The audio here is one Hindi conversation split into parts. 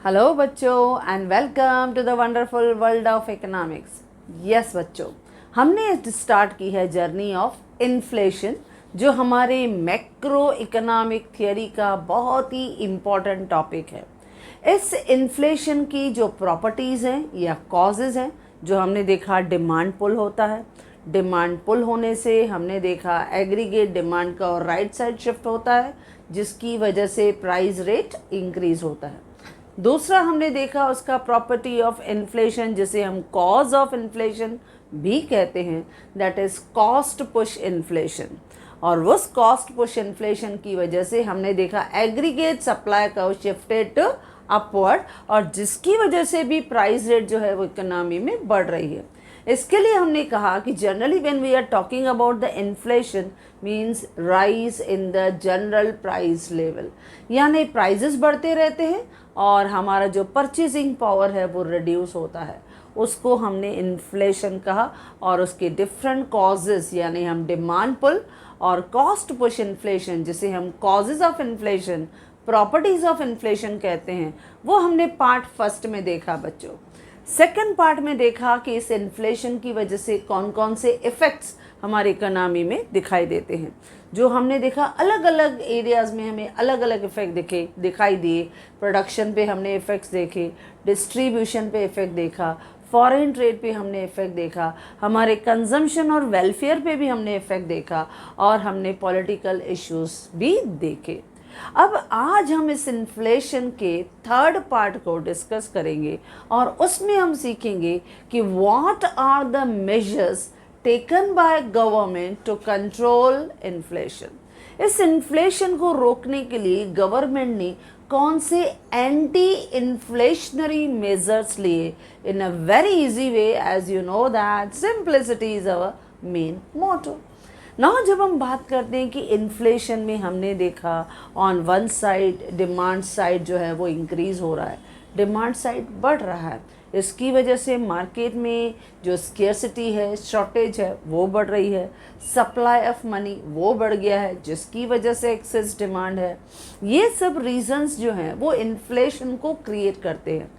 हेलो बच्चों and welcome to the wonderful world of economics. Yes बच्चों, हमने स्टार्ट की है जर्नी ऑफ इन्फ्लेशन, जो हमारे मैक्रो इकोनॉमिक थियरी का बहुत ही इम्पॉर्टेंट टॉपिक है। इस इन्फ्लेशन की जो प्रॉपर्टीज़ हैं या कॉजेज़ हैं, जो हमने देखा डिमांड पुल होता है। डिमांड पुल होने से हमने देखा एग्रीगेट डिमांड का और राइट साइड शिफ्ट होता है, जिसकी वजह से प्राइस रेट इंक्रीज होता है। दूसरा हमने देखा उसका प्रॉपर्टी ऑफ इन्फ्लेशन, जिसे हम कॉज ऑफ इन्फ्लेशन भी कहते हैं, that is cost push inflation. और उस कॉस्ट पुश इन्फ्लेशन की वजह से हमने देखा एग्रीगेट सप्लाई का शिफ्टेड टू अपवर्ड, और जिसकी वजह से भी प्राइस रेट जो है वो इकोनॉमी में बढ़ रही है। इसके लिए हमने कहा कि generally when we are talking about the inflation means rise in the general price level, यानी प्राइजेस बढ़ते रहते हैं और हमारा जो परचेजिंग पावर है वो रिड्यूस होता है, उसको हमने इन्फ्लेशन कहा। और उसके डिफरेंट कॉजेज़, यानी हम डिमांड पुल और कॉस्ट पुश इन्फ्लेशन, जिसे हम causes of inflation, properties of inflation कहते हैं, वो हमने पार्ट फर्स्ट में देखा बच्चों। सेकंड पार्ट में देखा कि इस इन्फ्लेशन की वजह से कौन कौन से इफ़ेक्ट्स हमारी इकोनॉमी में दिखाई देते हैं। जो हमने देखा अलग अलग एरियाज़ में हमें अलग अलग इफ़ेक्ट दिखाई दिए। प्रोडक्शन पे हमने इफ़ेक्ट्स देखे, डिस्ट्रीब्यूशन पे इफ़ेक्ट देखा, फॉरेन ट्रेड पे हमने इफ़ेक्ट देखा, हमारे कंजम्पशन और वेलफेयर पे भी हमने इफ़ेक्ट देखा, और हमने पॉलिटिकल इश्यूज़ भी देखे। अब आज हम इस इन्फ्लेशन के थर्ड पार्ट को डिस्कस करेंगे और उसमें हम सीखेंगे कि what are the measures taken by government to control inflation. इस इन्फ्लेशन को रोकने के लिए गवर्नमेंट ने कौन से एंटी इन्फ्लेशनरी मेजर्स लिए in a very easy way, as you know that simplicity is our main motto. ना जब हम बात करते हैं कि इन्फ्लेशन में हमने देखा on one side demand side जो है वो इंक्रीज़ हो रहा है, डिमांड साइड बढ़ रहा है। इसकी वजह से मार्केट में जो स्केर्सिटी है, शॉर्टेज है, वो बढ़ रही है। सप्लाई ऑफ मनी वो बढ़ गया है, जिसकी वजह से एक्सेस डिमांड है। ये सब रीजंस जो हैं वो इन्फ्लेशन को क्रिएट करते हैं।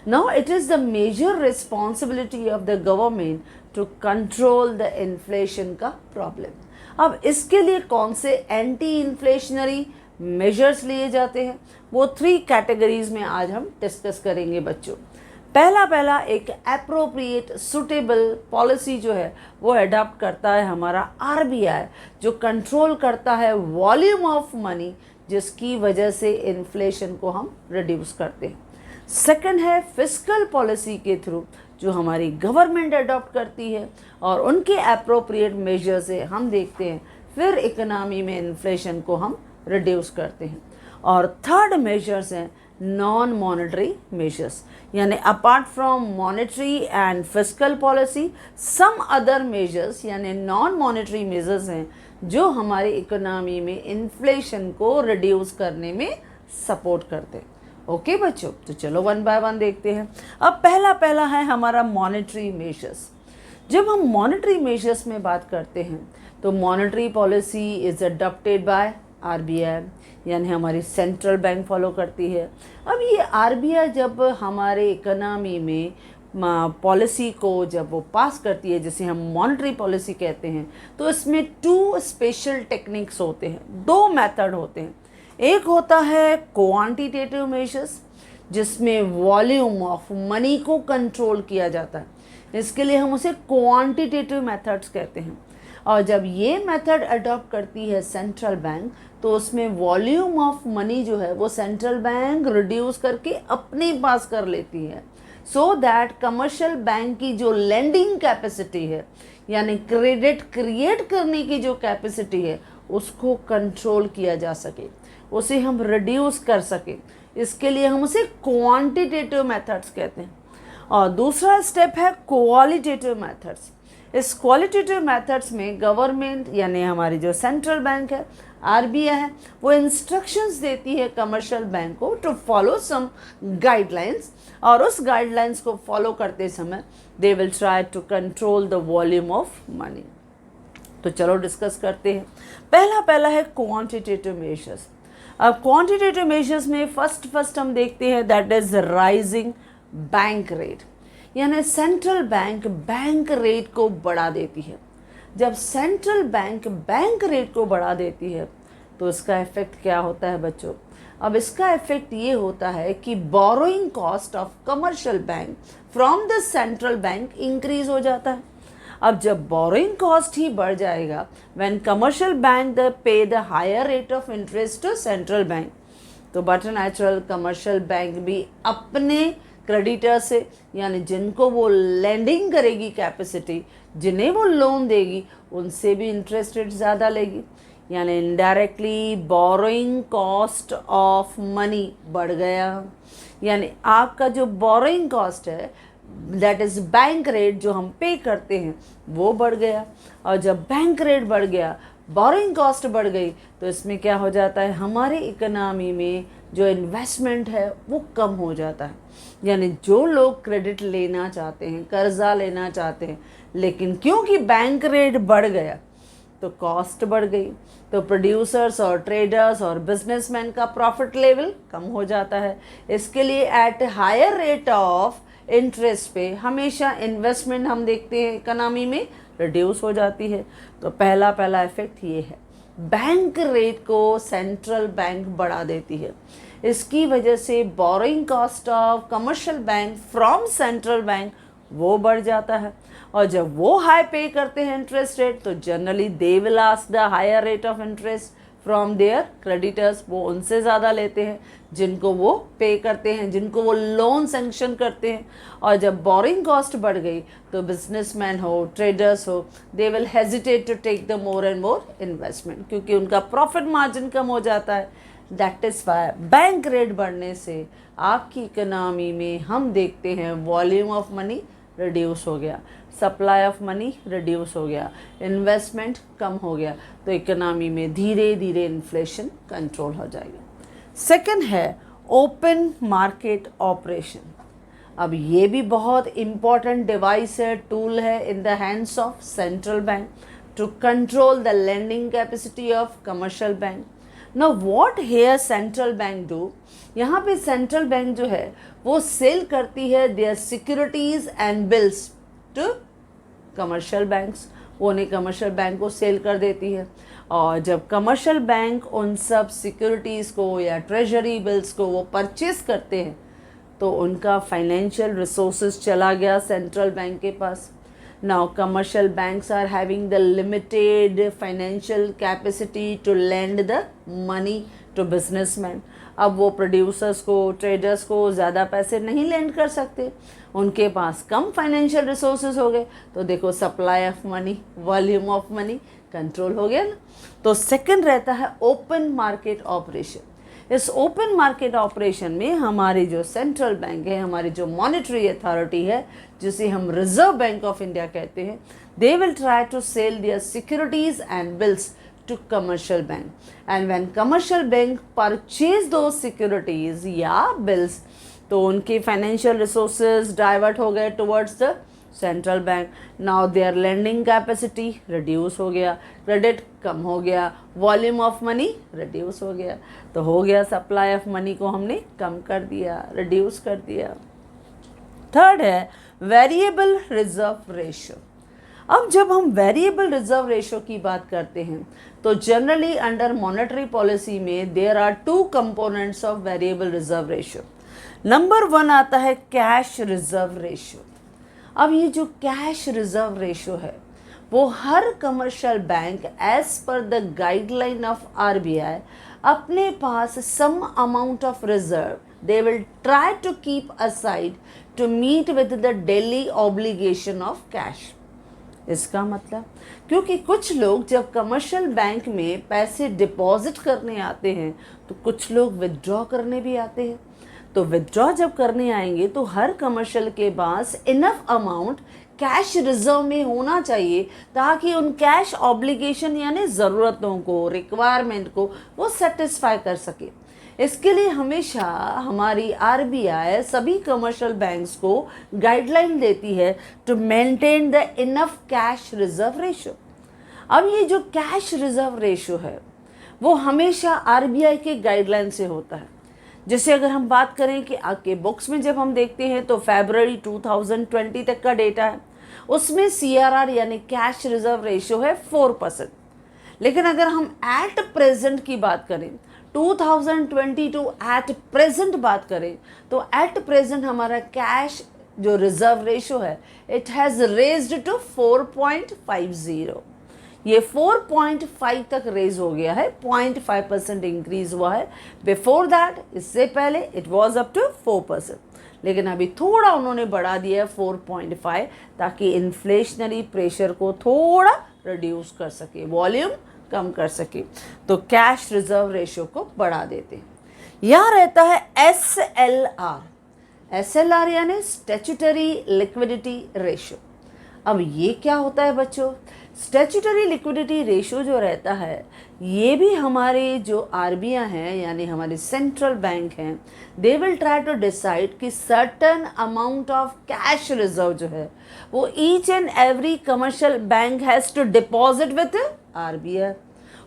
Now it is the major responsibility of the government to control the inflation का problem। अब इसके लिए कौन से एंटी इन्फ्लेशनरी मेजर्स लिए जाते हैं, वो 3 कैटेगरीज में आज हम डिस्कस करेंगे बच्चों। पहला एक एप्रोप्रिएट सुटेबल पॉलिसी जो है वो अडॉप्ट करता है हमारा आरबीआई, जो कंट्रोल करता है वॉल्यूम ऑफ मनी, जिसकी वजह से इन्फ्लेशन को हम रिड्यूस करते हैं। सेकंड है फिस्कल पॉलिसी के थ्रू, जो हमारी गवर्नमेंट अडॉप्ट करती है और उनके अप्रोप्रिएट मेजर से हम देखते हैं फिर इकोनॉमी में इन्फ्लेशन को हम रिड्यूस करते हैं। और थर्ड मेजर्स हैं नॉन मॉनेटरी मेजर्स, यानी apart from monetary and fiscal policy some other measures, यानी नॉन मॉनेटरी मेजर्स हैं जो हमारी इकोनॉमी में इन्फ्लेशन को रिड्यूस करने में सपोर्ट करते हैं। ओके बच्चों, तो चलो वन बाय वन देखते हैं। अब पहला है हमारा मॉनेटरी मेजर्स। जब हम मॉनेटरी मेजर्स में बात करते हैं तो monetary policy is adopted by RBI, यानी हमारी सेंट्रल बैंक फॉलो करती है। अब ये आरबीआई जब हमारे इकोनॉमी में पॉलिसी को जब वो पास करती है, जिसे हम मॉनेटरी पॉलिसी कहते हैं, तो इसमें 2 स्पेशल टेक्निक्स होते हैं, 2 मेथड होते हैं। एक होता है क्वांटिटेटिव मेजर्स, जिसमें वॉल्यूम ऑफ मनी को कंट्रोल किया जाता है, इसके लिए हम उसे क्वांटिटेटिव मेथड्स कहते हैं। और जब ये मेथड अडॉप्ट करती है सेंट्रल बैंक, तो उसमें वॉल्यूम ऑफ मनी जो है वो सेंट्रल बैंक रिड्यूस करके अपने पास कर लेती है, सो दैट कमर्शियल बैंक की जो लेंडिंग कैपेसिटी है, यानी क्रेडिट क्रिएट करने की जो कैपेसिटी है, उसको कंट्रोल किया जा सके, उसे हम रिड्यूस कर सके। इसके लिए हम उसे क्वांटिटेटिव मेथड्स कहते हैं। और दूसरा स्टेप है क्वालिटेटिव मेथड्स। इस क्वालिटेटिव मेथड्स में गवर्नमेंट, यानी हमारी जो सेंट्रल बैंक है, आरबीआई है, वो इंस्ट्रक्शंस देती है कमर्शियल बैंक को टू फॉलो सम गाइडलाइंस, और उस गाइडलाइंस को फॉलो करते समय they will try to control the volume of money. तो चलो डिस्कस करते हैं। पहला है क्वांटिटेटिव मेजर्स। अब क्वांटिटेटिव मेजर्स में फर्स्ट हम देखते हैं that is rising bank rate, यानी सेंट्रल बैंक रेट को बढ़ा देती है। जब सेंट्रल बैंक रेट को बढ़ा देती है तो इसका इफेक्ट क्या होता है बच्चों? अब इसका इफेक्ट ये होता है कि borrowing cost of commercial bank from the central bank increase हो जाता है। अब जब बोरोइंग कॉस्ट ही बढ़ जाएगा, when commercial bank the pay the higher rate of interest to central bank, तो बट नेचुरल कमर्शियल बैंक भी अपने क्रेडिटर से, यानी जिनको वो लेंडिंग करेगी कैपेसिटी, जिन्हें वो लोन देगी, उनसे भी इंटरेस्ट रेट ज़्यादा लेगी, यानी indirectly borrowing cost of money बढ़ गया। यानी आपका जो बोरोइंग कॉस्ट है दैट इज़ बैंक रेट जो हम पे करते हैं वो बढ़ गया, और जब बैंक रेट बढ़ गया, बोरोइंग कॉस्ट बढ़ गई, तो इसमें क्या हो जाता है, हमारे इकोनॉमी में जो इन्वेस्टमेंट है वो कम हो जाता है। यानी जो लोग क्रेडिट लेना चाहते हैं, कर्जा लेना चाहते हैं, लेकिन क्योंकि बैंक रेट बढ़ गया तो कॉस्ट बढ़ गई, तो प्रोड्यूसर्स और ट्रेडर्स और बिजनेसमैन का प्रॉफिट लेवल कम हो जाता है। इसके लिए at higher rate of interest पे हमेशा इन्वेस्टमेंट हम देखते हैं इकोनॉमी में रिड्यूस हो जाती है। तो पहला इफेक्ट ये है, बैंक रेट को सेंट्रल बैंक बढ़ा देती है। इसकी वजह से borrowing cost of commercial bank from central bank वो बढ़ जाता है, और जब वो हाई पे करते हैं इंटरेस्ट रेट, तो generally they will ask the higher rate of interest from their creditors, वो उनसे ज़्यादा लेते हैं जिनको वो पे करते हैं, जिनको वो लोन सेंक्शन करते हैं। और जब बोरिंग कॉस्ट बढ़ गई तो बिजनेसमैन हो, ट्रेडर्स हो, they will hesitate to take the more and more investment, क्योंकि उनका प्रॉफिट मार्जिन कम हो जाता है। That is why bank rate बढ़ने से आपकी इकोनॉमी में हम देखते हैं वॉल्यूम ऑफ मनी रिड्यूस हो गया, सप्लाई ऑफ मनी रिड्यूस हो गया, इन्वेस्टमेंट कम हो गया, तो इकोनॉमी में धीरे धीरे इन्फ्लेशन कंट्रोल हो जाएगा। सेकंड है ओपन मार्केट ऑपरेशन। अब ये भी बहुत इम्पॉर्टेंट डिवाइस है, टूल है in the hands of central bank to control the lending capacity of commercial bank. Now what here central bank do, यहाँ पे सेंट्रल बैंक जो है वो सेल करती है their securities and bills to commercial banks, वो उन्हें कमर्शियल बैंक को सेल कर देती है। और जब कमर्शियल बैंक उन सब सिक्योरिटीज़ को या ट्रेजरी बिल्स को वो परचेज करते हैं तो उनका फाइनेंशियल रिसोर्सेज चला गया सेंट्रल बैंक के पास। Now commercial banks are having the limited financial capacity to lend the money to businessman. अब वो प्रोड्यूसर्स को, ट्रेडर्स को ज़्यादा पैसे नहीं लेंड कर सकते, उनके पास कम फाइनेंशियल रिसोर्सेज हो गए, तो देखो supply of money, volume of money control हो गया ना। तो सेकंड रहता है ओपन मार्केट ऑपरेशन। इस ओपन मार्केट ऑपरेशन में हमारी जो सेंट्रल बैंक है, हमारी जो मॉनेटरी अथॉरिटी है, जिसे हम रिजर्व बैंक ऑफ इंडिया कहते हैं, they will try to sell their securities and bills to commercial bank, and when commercial bank purchase those securities या bills, तो उनके financial resources divert हो गए towards the central bank. Now their lending capacity reduce हो गया, credit कम हो गया, volume of money reduce हो गया, तो हो गया supply of money को हमने कम कर दिया, reduce कर दिया। थर्ड है variable reserve ratio। अब जब हम वेरिएबल रिजर्व रेशो की बात करते हैं तो जनरली अंडर मॉनेटरी पॉलिसी में there are two components of variable reserve ratio. Number 1 आता है कैश रिजर्व रेशो। अब ये जो कैश रिजर्व रेशो है वो हर commercial bank as per the guideline of RBI अपने पास some amount of reserve they will try to keep aside to meet with the daily obligation of cash. इसका मतलब, क्योंकि कुछ लोग जब कमर्शियल बैंक में पैसे डिपॉजिट करने आते हैं तो कुछ लोग विथड्रॉ करने भी आते हैं, तो विथड्रॉ जब करने आएंगे तो हर कमर्शियल के पास इनफ अमाउंट कैश रिजर्व में होना चाहिए ताकि उन कैश ऑब्लिगेशन यानी ज़रूरतों को, रिक्वायरमेंट को वो सेटिस्फाई कर सके। इसके लिए हमेशा हमारी आरबीआई सभी कमर्शियल बैंक्स को गाइडलाइन देती है to maintain the enough cash reserve ratio. अब ये जो कैश रिजर्व रेशो है वो हमेशा आरबीआई के गाइडलाइन से होता है। जैसे अगर हम बात करें कि आपके बुक्स में जब हम देखते हैं तो फरवरी 2020 तक का डेटा है, उसमें सीआरआर यानी कैश रिजर्व रेशियो है 4%। लेकिन अगर हम एट प्रेजेंट की बात करें, 2022 एट प्रेजेंट बात करें, तो एट प्रेजेंट हमारा कैश जो रिजर्व रेशियो है इट हैज़ रेज्ड टू 4.50। ये 4.5 तक रेज हो गया है, 0.5% इंक्रीज हुआ है। बिफोर दैट, इससे पहले इट वाज अप टू 4%, लेकिन अभी थोड़ा उन्होंने बढ़ा दिया है 4.5, ताकि इन्फ्लेशनरी प्रेशर को थोड़ा रिड्यूस कर सके, वॉल्यूम कम कर सके, तो कैश रिजर्व रेशियो को बढ़ा देते हैं। यहाँ रहता है SLR यानी स्टैट्यूटरी लिक्विडिटी रेशियो। अब ये क्या होता है बच्चों? स्टैट्यूटरी लिक्विडिटी रेशियो जो रहता है, ये भी हमारे जो आरबीआई हैं यानी हमारे सेंट्रल बैंक हैं, they will try to decide कि certain amount of cash reserve जो है वो each and every commercial bank has to deposit with RBI,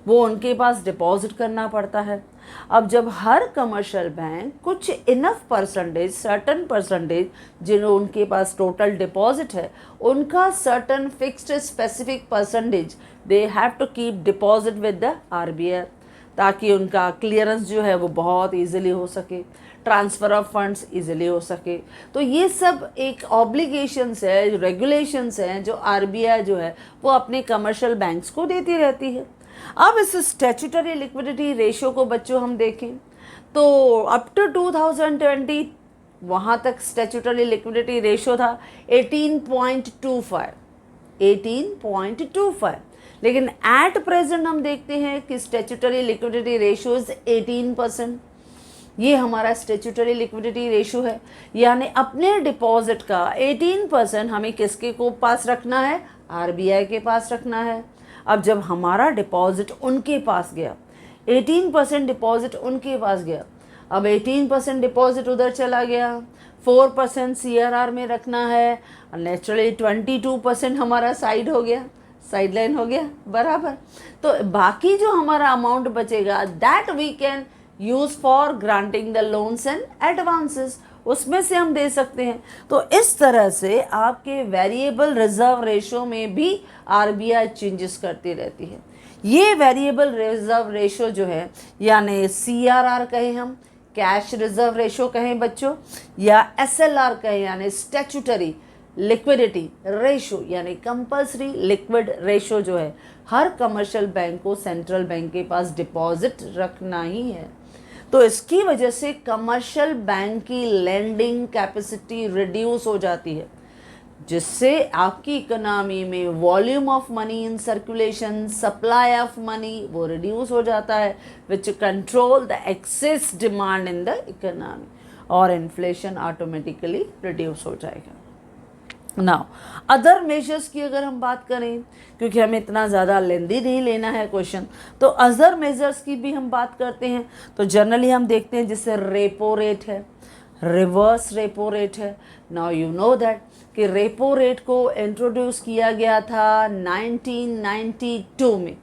वो उनके पास डिपॉजिट करना पड़ता है। अब जब हर कमर्शियल बैंक कुछ इनफ परसेंटेज, सर्टन परसेंटेज जिन्हों उनके पास टोटल डिपॉजिट है, उनका certain fixed specific percentage they have to keep deposit with the RBI, ताकि उनका क्लियरेंस जो है वो बहुत इजीली हो सके, ट्रांसफ़र ऑफ फंड्स इजीली हो सके। तो ये सब एक ऑब्लिगेशंस है, रेगुलेशंस हैं जो आरबीआई जो है वो अपने कमर्शियल बैंक्स को देती रहती है। अब इस स्टैट्यूटरी लिक्विडिटी रेशियो को बच्चों हम देखें तो अप टू 2020 वहाँ तक स्टैट्यूटरी लिक्विडिटी रेशियो था 18.25, लेकिन एट प्रेजेंट हम देखते हैं कि स्टैट्यूटरी लिक्विडिटी रेशियो इज 18%। ये हमारा स्टैट्यूटरी लिक्विडिटी रेशियो है, यानी अपने डिपॉजिट का 18% हमें किसके को पास रखना है? आरबीआई के पास रखना है। अब जब हमारा डिपॉजिट उनके पास गया, 18% डिपॉजिट उनके पास गया, अब 18% डिपॉजिट उधर चला गया, 4% सीआरआर में रखना है, नेचुरली 22% हमारा साइड हो गया, साइडलाइन हो गया बराबर। तो बाकी जो हमारा अमाउंट बचेगा that we can use for granting the loans and advances, उसमें से हम दे सकते हैं। तो इस तरह से आपके वेरिएबल रिजर्व रेशियो में भी आरबीआई चेंजेस करती रहती है। ये वेरिएबल रिजर्व रेशियो जो है, यानी सीआरआर कहें हम, कैश रिजर्व रेशियो कहें बच्चों, या एसएलआर कहें यानी स्टैट्यूटरी लिक्विडिटी रेशियो यानी कंपल्सरी लिक्विड रेशियो जो है, हर कमर्शियल बैंक को सेंट्रल बैंक के पास डिपॉजिट रखना ही है। तो इसकी वजह से कमर्शियल बैंक की लेंडिंग कैपेसिटी रिड्यूस हो जाती है, जिससे आपकी इकोनॉमी में volume of money in circulation, supply of money वो रिड्यूस हो जाता है, which control the excess demand in the economy, और इन्फ्लेशन ऑटोमेटिकली रिड्यूस हो जाएगा। नाउ अदर मेजर्स की अगर हम बात करें, क्योंकि हमें इतना ज़्यादा लेंदी नहीं लेना है क्वेश्चन, तो अदर मेजर्स की भी हम बात करते हैं। तो जनरली हम देखते हैं जैसे रेपो रेट है, रिवर्स रेपो रेट है। नाउ यू नो दैट कि रेपो रेट को इंट्रोड्यूस किया गया था 1992 में,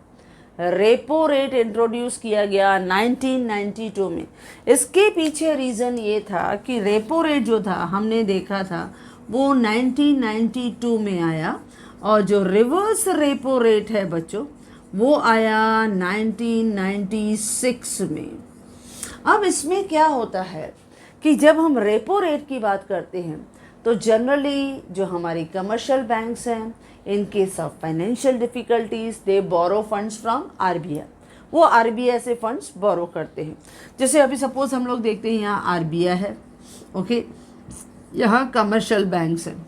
रेपो रेट इंट्रोड्यूस किया गया 1992 में। इसके पीछे रीज़न ये था कि रेपो रेट जो था हमने देखा था वो 1992 में आया, और जो रिवर्स रेपो रेट है बच्चों वो आया 1996 में। अब इसमें क्या होता है कि जब हम रेपो रेट की बात करते हैं तो जनरली जो हमारी कमर्शियल बैंक्स हैं, in case of financial difficulties they borrow funds from RBI, वो आरबीआई से फंड्स बोरो करते हैं। जैसे अभी सपोज हम लोग देखते हैं यहाँ आरबीआई है, ओके, यहाँ कमर्शियल बैंक्स हैं।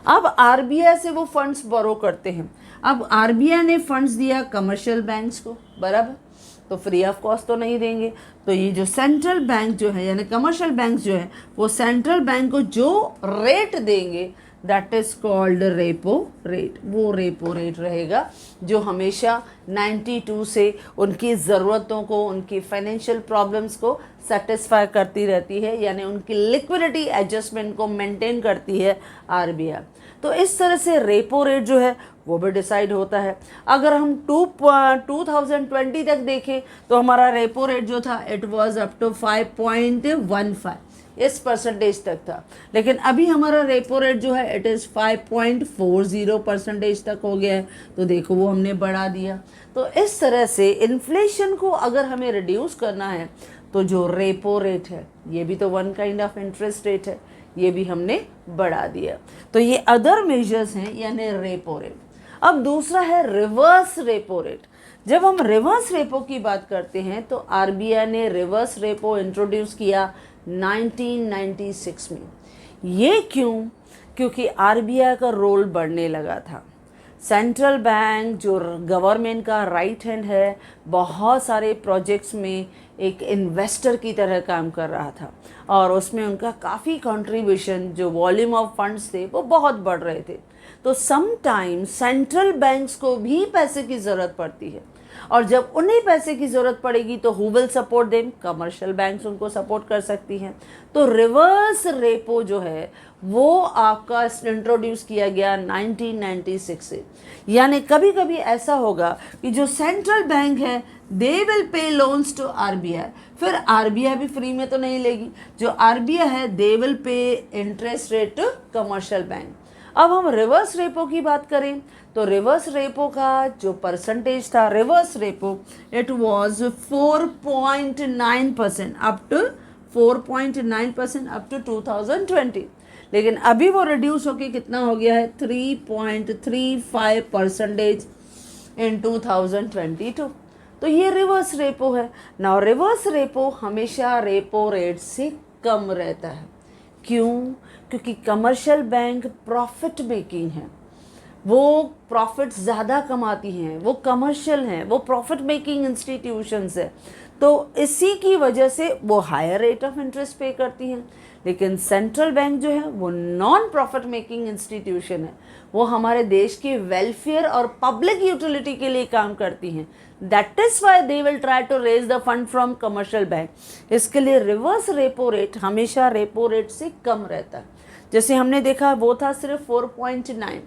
अब आरबीआई से वो फंड्स बोरो करते हैं। अब आरबीआई ने फंड्स दिया कमर्शियल बैंक्स को, बराबर, तो फ्री ऑफ कॉस्ट तो नहीं देंगे। तो ये जो सेंट्रल बैंक जो है यानी कमर्शियल बैंक जो है वो सेंट्रल बैंक को जो रेट देंगे that is called repo rate. वो रेपो रेट रहेगा जो हमेशा 92 से उनकी ज़रूरतों को, उनकी फाइनेंशियल प्रॉब्लम्स को सेटिस्फाई करती रहती है, यानी उनकी लिक्विडिटी एडजस्टमेंट को मेंटेन करती है आरबीआई। तो इस तरह से रेपो रेट जो है वो भी डिसाइड होता है। अगर हम 2020 तक देखें तो हमारा रेपो रेट जो था इट वाज अप टू 5.15 इस परसेंटेज तक था, लेकिन अभी हमारा रेपो रेट जो है इट इज़ 5.40 परसेंटेज तक हो गया है। तो देखो वो हमने बढ़ा दिया। तो इस तरह से इन्फ्लेशन को अगर हमें रिड्यूस करना है तो जो रेपो रेट है ये भी तो one kind of interest rate है, ये भी हमने बढ़ा दिया। तो ये अदर मेजर्स हैं यानी रेपो रेट। अब दूसरा है रिवर्स रेपो रेट। जब हम रिवर्स रेपो की बात करते हैं तो आरबीआई ने रिवर्स रेपो इंट्रोड्यूस किया 1996 में। ये क्यों? क्योंकि आरबीआई का रोल बढ़ने लगा था। सेंट्रल बैंक जो गवर्नमेंट का राइट हैंड है, बहुत सारे प्रोजेक्ट्स में एक इन्वेस्टर की तरह काम कर रहा था और उसमें उनका काफ़ी कंट्रीब्यूशन, जो वॉल्यूम ऑफ फंड्स थे वो बहुत बढ़ रहे थे। तो समटाइम्स सेंट्रल बैंक्स को भी पैसे की ज़रूरत पड़ती है, और जब उन्हें पैसे की ज़रूरत पड़ेगी तो who will support them? Commercial banks उनको सपोर्ट कर सकती हैं। तो रिवर्स रेपो जो है वो आपका इंट्रोड्यूस किया गया 1996 से। यानी कभी कभी ऐसा होगा कि जो सेंट्रल बैंक है they will pay loans to RBI, फिर आरबीआई भी फ्री में तो नहीं लेगी, जो आरबीआई है they will pay interest rate to commercial bank. अब हम रिवर्स रेपो की बात करें तो रिवर्स रेपो का जो परसेंटेज था, reverse repo it was 4.9% up to 4.9% up to 2020, लेकिन अभी वो रिड्यूस होके कितना हो गया है 3.35% इन 2022। तो ये रिवर्स रेपो है ना। रिवर्स रेपो हमेशा रेपो रेट से कम रहता है। क्यों? क्योंकि कमर्शियल बैंक प्रॉफिट मेकिंग है, वो प्रॉफिट ज़्यादा कमाती हैं, वो कमर्शियल हैं, वो प्रॉफिट मेकिंग इंस्टीट्यूशंस है, तो इसी की वजह से वो हायर रेट ऑफ इंटरेस्ट पे करती हैं। लेकिन सेंट्रल बैंक जो है वो नॉन प्रॉफिट मेकिंग इंस्टीट्यूशन है, वो हमारे देश के वेलफेयर और पब्लिक यूटिलिटी के लिए काम करती हैं। That is why they will try to raise the fund from commercial bank. इसके लिए रिवर्स रेपो रेट हमेशा रेपो रेट से कम रहता है। जैसे हमने देखा वो था सिर्फ 4.9,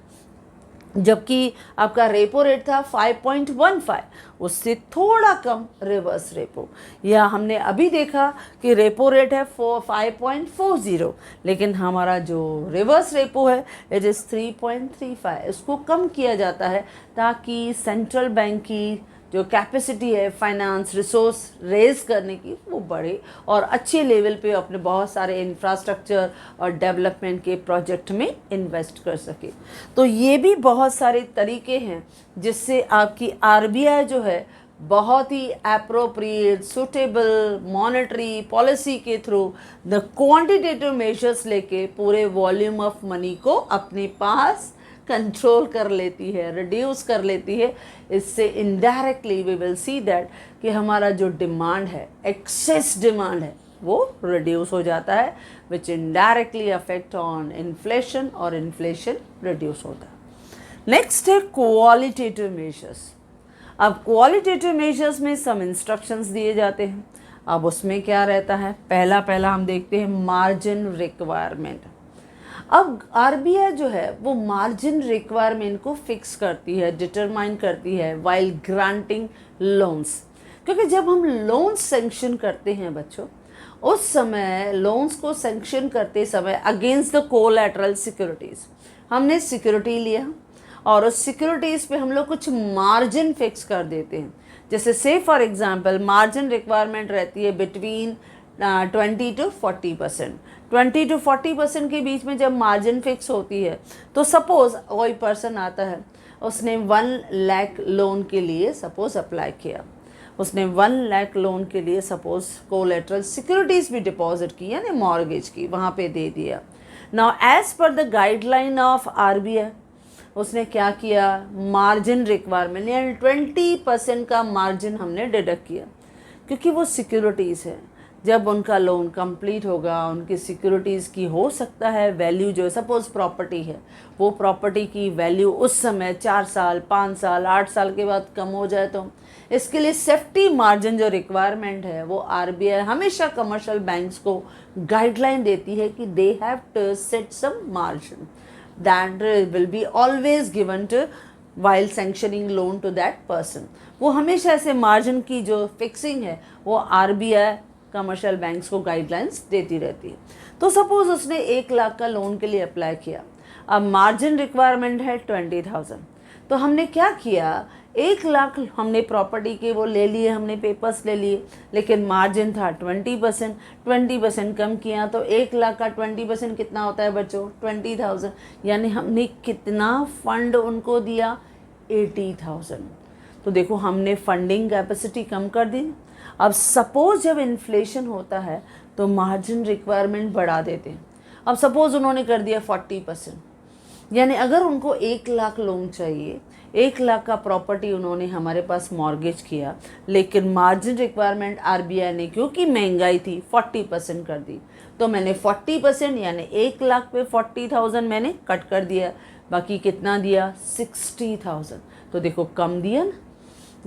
जबकि आपका रेपो रेट था 5.15, उससे थोड़ा कम रिवर्स रेपो। या हमने अभी देखा कि रेपो रेट है 5.40, लेकिन हमारा जो रिवर्स रेपो है इट इज़ 3.35। इसको कम किया जाता है ताकि सेंट्रल बैंक की जो कैपेसिटी है फाइनेंस रिसोर्स रेज करने की वो बढ़े और अच्छे लेवल पे अपने बहुत सारे इंफ्रास्ट्रक्चर और डेवलपमेंट के प्रोजेक्ट में इन्वेस्ट कर सके। तो ये भी बहुत सारे तरीके हैं जिससे आपकी आरबीआई जो है बहुत ही एप्रोप्रिएट सूटेबल मॉनेटरी पॉलिसी के थ्रू द क्वांटिटेटिव मेजर्स लेके पूरे वॉल्यूम ऑफ मनी को अपने पास कंट्रोल कर लेती है, रिड्यूस कर लेती है। इससे indirectly we will see that कि हमारा जो डिमांड है, एक्सेस डिमांड है, वो रिड्यूस हो जाता है, विच इनडायरेक्टली अफेक्ट ऑन इन्फ्लेशन और इन्फ्लेशन रिड्यूस होता है। नेक्स्ट है क्वालिटेटिव मेजर्स। अब क्वालिटेटिव मेजर्स में सम इंस्ट्रक्शंस दिए जाते हैं। अब उसमें क्या रहता है, पहला हम देखते हैं मार्जिन रिक्वायरमेंट। अब आरबीआई जो है वो मार्जिन रिक्वायरमेंट को फिक्स करती है, डिटरमाइन करती है वाइल ग्रांटिंग लोन्स। क्योंकि जब हम लोन्स सेंक्शन करते हैं बच्चों, उस समय लोन्स को सेंक्शन करते समय अगेंस्ट द कोलैटरल सिक्योरिटीज़ हमने सिक्योरिटी लिया और उस सिक्योरिटीज़ पे हम लोग कुछ मार्जिन फिक्स कर देते हैं। जैसे से फॉर एग्जांपल मार्जिन रिक्वायरमेंट रहती है बिटवीन 20 to 40%। 20 to 40% के बीच में जब मार्जिन फिक्स होती है तो सपोज़ कोई पर्सन आता है, उसने 1 लाख लोन के लिए सपोज़ अप्लाई किया, उसने 1 लाख लोन के लिए सपोज़ कोलेटरल सिक्योरिटीज़ भी डिपॉजिट की यानी मॉर्गेज की, वहाँ पे दे दिया। Now as per the guideline of RBI उसने क्या किया, मार्जिन रिक्वायरमेंट यानी 20% का मार्जिन हमने डिडक्ट किया क्योंकि वो सिक्योरिटीज़ है। जब उनका लोन कंप्लीट होगा, उनकी सिक्योरिटीज़ की हो सकता है वैल्यू जो है, सपोज़ प्रॉपर्टी है, वो प्रॉपर्टी की वैल्यू उस समय 4 साल, 5 साल, 8 साल के बाद कम हो जाए, तो इसके लिए सेफ्टी मार्जिन जो रिक्वायरमेंट है वो आरबीआई हमेशा कमर्शियल बैंक्स को गाइडलाइन देती है कि they have to set some margin that will be always given to while sanctioning loan to that person. वो हमेशा ऐसे मार्जिन की जो फिक्सिंग है वो आरबीआई कमर्शियल बैंक्स को गाइडलाइंस देती रहती है। तो सपोज उसने 1 लाख का लोन के लिए अप्लाई किया, अब मार्जिन रिक्वायरमेंट है 20,000, तो हमने क्या किया, 1 लाख हमने प्रॉपर्टी के वो ले लिए, हमने पेपर्स ले लिए, लेकिन मार्जिन था 20%, 20% कम किया, तो 1 लाख का 20% कितना होता है बच्चों, 20,000, यानी हमने कितना फंड उनको दिया, 80,000। तो देखो हमने फंडिंग कैपेसिटी कम कर दी। अब सपोज जब इन्फ्लेशन होता है तो मार्जिन रिक्वायरमेंट बढ़ा देते हैं। अब सपोज उन्होंने कर दिया 40%, यानी अगर उनको 1 लाख लोन चाहिए, 1 लाख का प्रॉपर्टी उन्होंने हमारे पास मॉर्गेज किया, लेकिन मार्जिन रिक्वायरमेंट आरबीआई ने क्योंकि महंगाई थी 40% कर दी, तो मैंने 40% यानी 1 लाख पे 40,000 मैंने कट कर दिया, बाकी कितना दिया, 60,000। तो देखो कम दिया ना,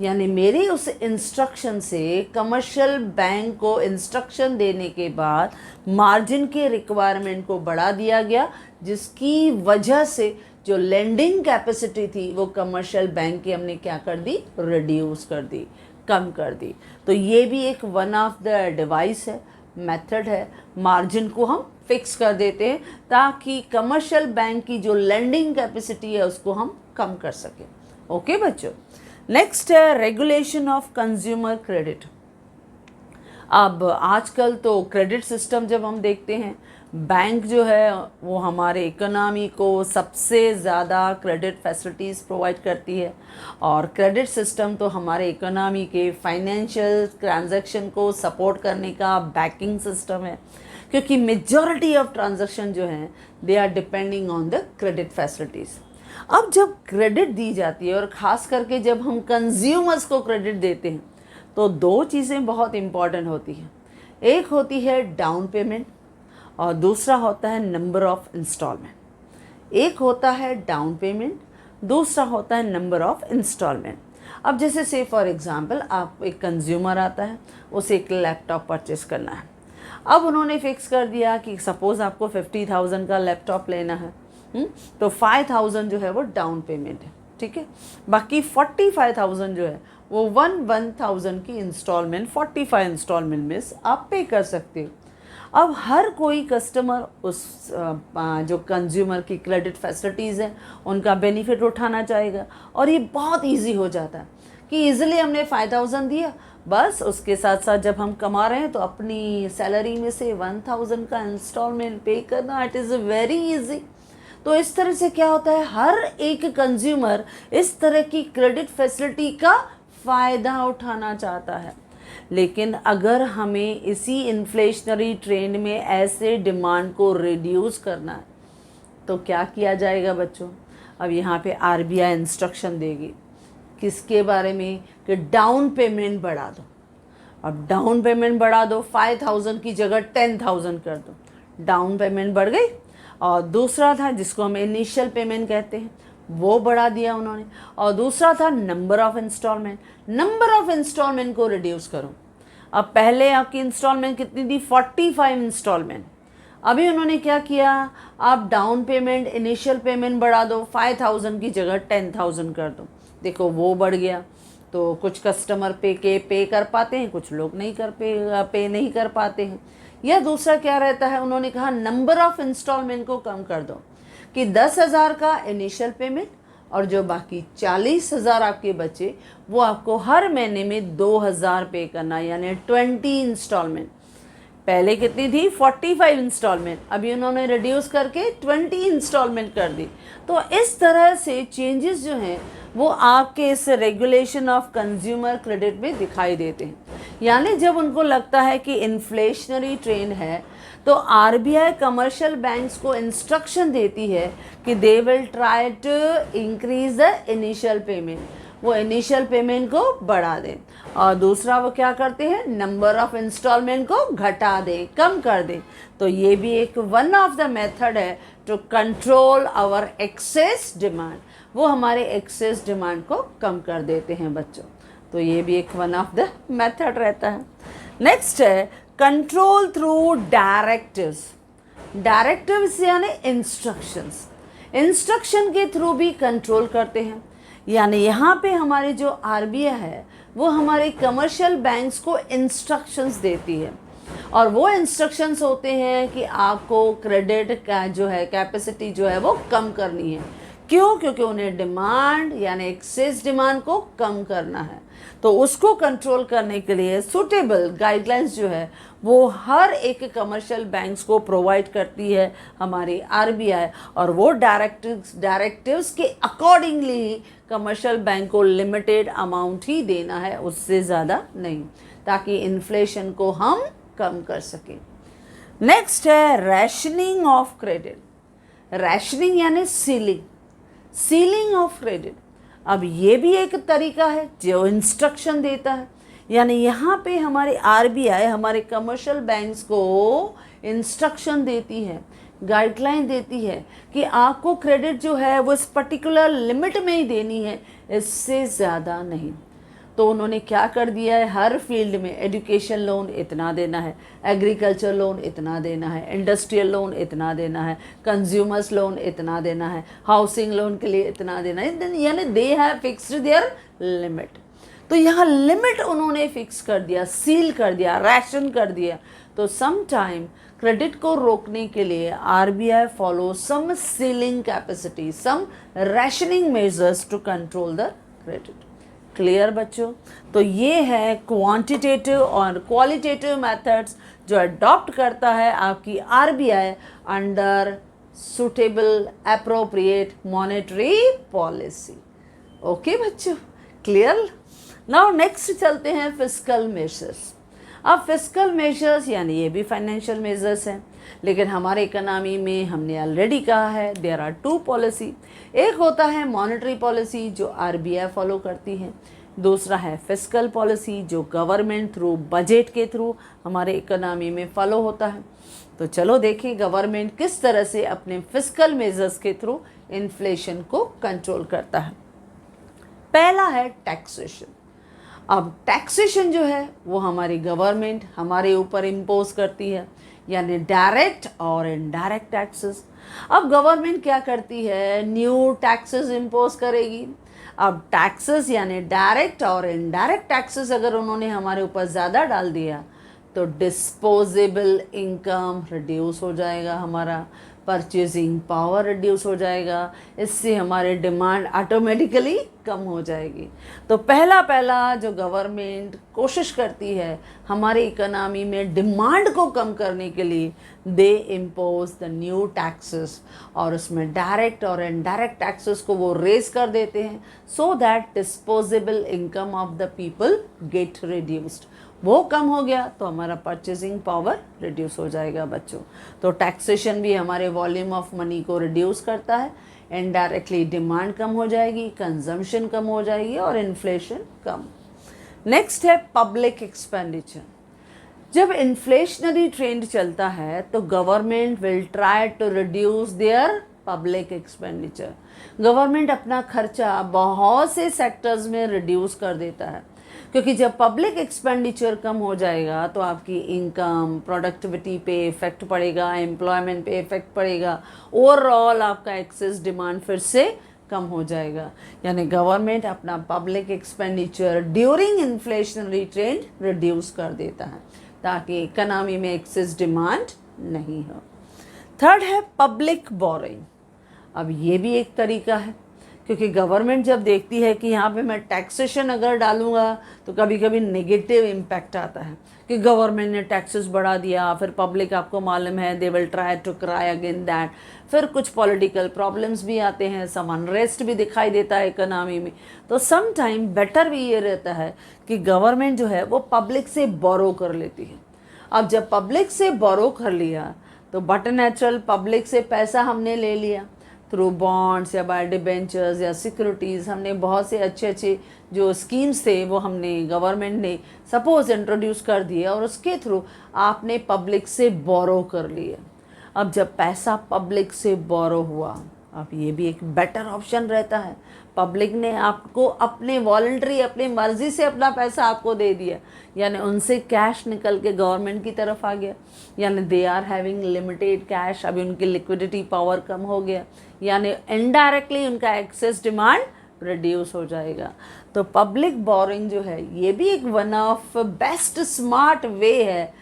यानी मेरे उस इंस्ट्रक्शन से कमर्शियल बैंक को इंस्ट्रक्शन देने के बाद मार्जिन के रिक्वायरमेंट को बढ़ा दिया गया, जिसकी वजह से जो लेंडिंग कैपेसिटी थी वो कमर्शियल बैंक की हमने क्या कर दी, रिड्यूस कर दी, कम कर दी। तो ये भी एक वन ऑफ द डिवाइस है, मेथड है, मार्जिन को हम फिक्स कर देते हैं ताकि कमर्शियल बैंक की जो लेंडिंग कैपेसिटी है उसको हम कम कर सकें। ओके बच्चों, नेक्स्ट है रेगुलेशन ऑफ कंज्यूमर क्रेडिट। अब आजकल तो क्रेडिट सिस्टम जब हम देखते हैं, बैंक जो है वो हमारे इकोनॉमी को सबसे ज़्यादा क्रेडिट फैसिलिटीज़ प्रोवाइड करती है, और क्रेडिट सिस्टम तो हमारे इकोनॉमी के फाइनेंशियल ट्रांजैक्शन को सपोर्ट करने का बैकिंग सिस्टम है, क्योंकि मेजॉरिटी ऑफ ट्रांजैक्शन जो हैं they are depending on the credit facilities. अब जब क्रेडिट दी जाती है और ख़ास करके जब हम कंज्यूमर्स को क्रेडिट देते हैं, तो 2 चीज़ें बहुत इम्पॉर्टेंट होती हैं। एक होती है डाउन पेमेंट और दूसरा होता है नंबर ऑफ़ इंस्टॉलमेंट। एक होता है डाउन पेमेंट, दूसरा होता है नंबर ऑफ़ इंस्टॉलमेंट। अब जैसे से फॉर एग्ज़ाम्पल आप एक कंज्यूमर आता है, उसे एक लैपटॉप परचेस करना है। अब उन्होंने फ़िक्स कर दिया कि सपोज़ आपको 50,000 का लैपटॉप लेना है, तो 5,000 जो है वो डाउन पेमेंट है, ठीक है। बाकी 45,000 जो है वो 1,000 की इंस्टॉलमेंट 45 इंस्टॉलमेंट में आप पे कर सकते हो। अब हर कोई कस्टमर उस जो कंज्यूमर की क्रेडिट फैसिलिटीज़ हैं उनका बेनिफिट उठाना चाहेगा, और ये बहुत इजी हो जाता है कि इजीली हमने 5,000 दिया, बस उसके साथ साथ जब हम कमा रहे हैं तो अपनी सैलरी में से 1,000 का इंस्टॉलमेंट पे करना, इट इज़ वेरी इजी। तो इस तरह से क्या होता है, हर एक कंज्यूमर इस तरह की क्रेडिट फैसिलिटी का फ़ायदा उठाना चाहता है। लेकिन अगर हमें इसी इन्फ्लेशनरी ट्रेंड में ऐसे डिमांड को रिड्यूस करना है तो क्या किया जाएगा बच्चों। अब यहाँ पे आरबीआई इंस्ट्रक्शन देगी किसके बारे में, कि डाउन पेमेंट बढ़ा दो। अब डाउन पेमेंट बढ़ा दो, 5,000 की जगह 10,000 कर दो, डाउन पेमेंट बढ़ गई। और दूसरा था जिसको हम इनिशियल पेमेंट कहते हैं, वो बढ़ा दिया उन्होंने। और दूसरा था number of instalment, number of instalment को रिड्यूस करो। अब पहले आपकी इंस्टॉलमेंट कितनी थी, 45 इंस्टॉलमेंट। अभी उन्होंने क्या किया, आप डाउन पेमेंट इनिशियल पेमेंट बढ़ा दो, 5,000 की जगह 10,000 कर दो। देखो वो बढ़ गया। तो कुछ कस्टमर पे कर पाते हैं, कुछ लोग नहीं पे नहीं कर पाते हैं। या दूसरा क्या रहता है, उन्होंने कहा नंबर ऑफ़ इंस्टॉलमेंट को कम कर दो, कि 10,000 का इनिशियल पेमेंट और जो बाकी 40,000 आपके बचे वो आपको हर महीने में 2,000 पे करना, यानी 20 इंस्टॉलमेंट। पहले कितनी थी, 45 इंस्टॉलमेंट, अभी उन्होंने रिड्यूस करके 20 इंस्टॉलमेंट कर दी। तो इस तरह से चेंजेस जो हैं वो आपके इस रेगुलेशन ऑफ कंज्यूमर क्रेडिट में दिखाई देते हैं। यानी जब उनको लगता है कि इन्फ्लेशनरी ट्रेंड है तो आरबीआई कमर्शियल बैंक्स को इंस्ट्रक्शन देती है कि they will try to increase the initial payment. वो इनिशियल पेमेंट को बढ़ा दें, और दूसरा वो क्या करते हैं, नंबर ऑफ इंस्टॉलमेंट को घटा दें, कम कर दें। तो ये भी एक वन ऑफ द मेथड है to control our excess demand, वो हमारे एक्सेस डिमांड को कम कर देते हैं बच्चों। तो ये भी एक वन ऑफ द मेथड रहता है। नेक्स्ट है कंट्रोल थ्रू डायरेक्टिव्स। डायरेक्टिव्स यानी इंस्ट्रक्शंस, इंस्ट्रक्शन के थ्रू भी कंट्रोल करते हैं। यानी यहाँ पे हमारी जो आरबीआई है वो हमारे कमर्शियल बैंक्स को इंस्ट्रक्शंस देती है, और वो इंस्ट्रक्शंस होते हैं कि आपको क्रेडिट का जो है कैपेसिटी जो है वो कम करनी है। क्यों? क्योंकि उन्हें डिमांड यानी एक्सेस डिमांड को कम करना है। तो उसको कंट्रोल करने के लिए सूटेबल गाइडलाइंस जो है वो हर एक कमर्शियल बैंक्स को प्रोवाइड करती है हमारी आरबीआई, और वो डायरेक्टिव्स के अकॉर्डिंगली कमर्शियल बैंक को लिमिटेड अमाउंट ही देना है, उससे ज़्यादा नहीं, ताकि इन्फ्लेशन को हम कम कर सकें। नेक्स्ट है रैशनिंग ऑफ क्रेडिट। रैशनिंग यानी सीलिंग ऑफ क्रेडिट। अब ये भी एक तरीका है जो इंस्ट्रक्शन देता है, यानी यहाँ पे हमारे आरबीआई हमारे कमर्शियल बैंक्स को इंस्ट्रक्शन देती है, गाइडलाइन देती है कि आपको क्रेडिट जो है वो इस पर्टिकुलर लिमिट में ही देनी है, इससे ज़्यादा नहीं। तो उन्होंने क्या कर दिया है, हर फील्ड में एजुकेशन लोन इतना देना है, एग्रीकल्चर लोन इतना देना है, इंडस्ट्रियल लोन इतना देना है, कंज्यूमर्स लोन इतना देना है, हाउसिंग लोन के लिए इतना देना है, यानी they have fixed their limit. तो यहाँ लिमिट उन्होंने फिक्स कर दिया, सील कर दिया, रैशन कर दिया। तो सम टाइम क्रेडिट को रोकने के लिए RBI follow some ceiling capacity, some rationing measures to control the credit. Clear बच्चों? तो ये है क्वांटिटेटिव और क्वालिटेटिव मेथड्स जो अडॉप्ट करता है आपकी RBI under suitable appropriate monetary policy. Okay बच्चों, क्लियर? नाउ नेक्स्ट चलते हैं फिस्कल मेजर्स। अब फिस्कल मेजर्स यानी ये भी फाइनेंशियल मेजर्स हैं, लेकिन हमारे इकोनॉमी में हमने ऑलरेडी कहा है देयर आर टू पॉलिसी। एक होता है मॉनेटरी पॉलिसी जो आरबीआई फॉलो करती है, दूसरा है फिस्कल पॉलिसी जो गवर्नमेंट थ्रू बजट के थ्रू हमारे इकोनॉमी में फॉलो होता है। तो चलो देखें गवर्नमेंट किस तरह से अपने फिस्कल मेजर्स के थ्रू इन्फ्लेशन को कंट्रोल करता है। पहला है टैक्सेशन। अब टैक्सेशन जो है वो हमारी गवर्नमेंट हमारे ऊपर इम्पोज करती है, यानी डायरेक्ट और इनडायरेक्ट टैक्सेस। अब गवर्नमेंट क्या करती है, न्यू टैक्सेस इम्पोज करेगी। अब टैक्सेस यानी डायरेक्ट और इनडायरेक्ट टैक्सेस अगर उन्होंने हमारे ऊपर ज़्यादा डाल दिया तो डिस्पोजेबल इनकम रिड्यूस हो जाएगा, हमारा परचेजिंग पावर रिड्यूस हो जाएगा, इससे हमारे डिमांड ऑटोमेटिकली कम हो जाएगी। तो पहला जो गवर्नमेंट कोशिश करती है हमारे इकोनॉमी में डिमांड को कम करने के लिए, दे इम्पोज द न्यू टैक्सेस, और उसमें डायरेक्ट और इनडायरेक्ट टैक्सेस को वो रेज कर देते हैं so that disposable income of the people get reduced. वो कम हो गया तो हमारा परचेजिंग पावर रिड्यूस हो जाएगा बच्चों। तो टैक्सेशन भी हमारे वॉल्यूम ऑफ मनी को रिड्यूस करता है, इनडायरेक्टली डिमांड कम हो जाएगी, कंजम्पशन कम हो जाएगी और इन्फ्लेशन कम। नेक्स्ट है पब्लिक एक्सपेंडिचर। जब इन्फ्लेशनरी ट्रेंड चलता है तो government will try to reduce their public expenditure. Government अपना खर्चा बहुत से सेक्टर्स में रिड्यूस कर देता है, क्योंकि जब पब्लिक एक्सपेंडिचर कम हो जाएगा तो आपकी इनकम प्रोडक्टिविटी पे इफ़ेक्ट पड़ेगा, एम्प्लॉयमेंट पे इफ़ेक्ट पड़ेगा, ओवरऑल आपका एक्सेस डिमांड फिर से कम हो जाएगा। यानी गवर्नमेंट अपना public expenditure during inflationary trend reduce कर देता है ताकि इकोनॉमी में एक्सेस डिमांड नहीं हो। थर्ड है पब्लिक बोरोइंग। अब ये भी एक तरीका है, क्योंकि गवर्नमेंट जब देखती है कि यहाँ पे मैं टैक्सेशन अगर डालूँगा तो कभी कभी नेगेटिव इम्पैक्ट आता है कि गवर्नमेंट ने टैक्सेस बढ़ा दिया, फिर पब्लिक आपको मालूम है they will try to cry again that, फिर कुछ पॉलिटिकल प्रॉब्लम्स भी आते हैं, सम अनरेस्ट भी दिखाई देता है इकोनॉमी में। तो सम टाइम बेटर भी ये रहता है कि गवर्नमेंट जो है वो पब्लिक से बोरो कर लेती है। अब जब पब्लिक से बोरो कर लिया तो बट नेचुरल पब्लिक से पैसा हमने ले लिया, थ्रू बॉन्ड्स या बाय डिबेंचर्स या सिक्योरिटीज़ हमने बहुत से अच्छे अच्छे जो स्कीम्स थे वो हमने गवर्नमेंट ने सपोज इंट्रोड्यूस कर दिए और उसके थ्रू आपने पब्लिक से बोरो कर लिए। अब जब पैसा पब्लिक से बोरो हुआ, अब ये भी एक बेटर ऑप्शन रहता है। पब्लिक ने आपको अपने वॉलंटरी अपनी मर्ज़ी से अपना पैसा आपको दे दिया, यानी उनसे कैश निकल के गवर्नमेंट की तरफ आ गया, यानी they are having limited cash, अभी उनकी लिक्विडिटी पावर कम हो गया, यानी इनडायरेक्टली उनका एक्सेस डिमांड रिड्यूस हो जाएगा। तो पब्लिक बोरिंग जो है ये भी एक one of best smart way है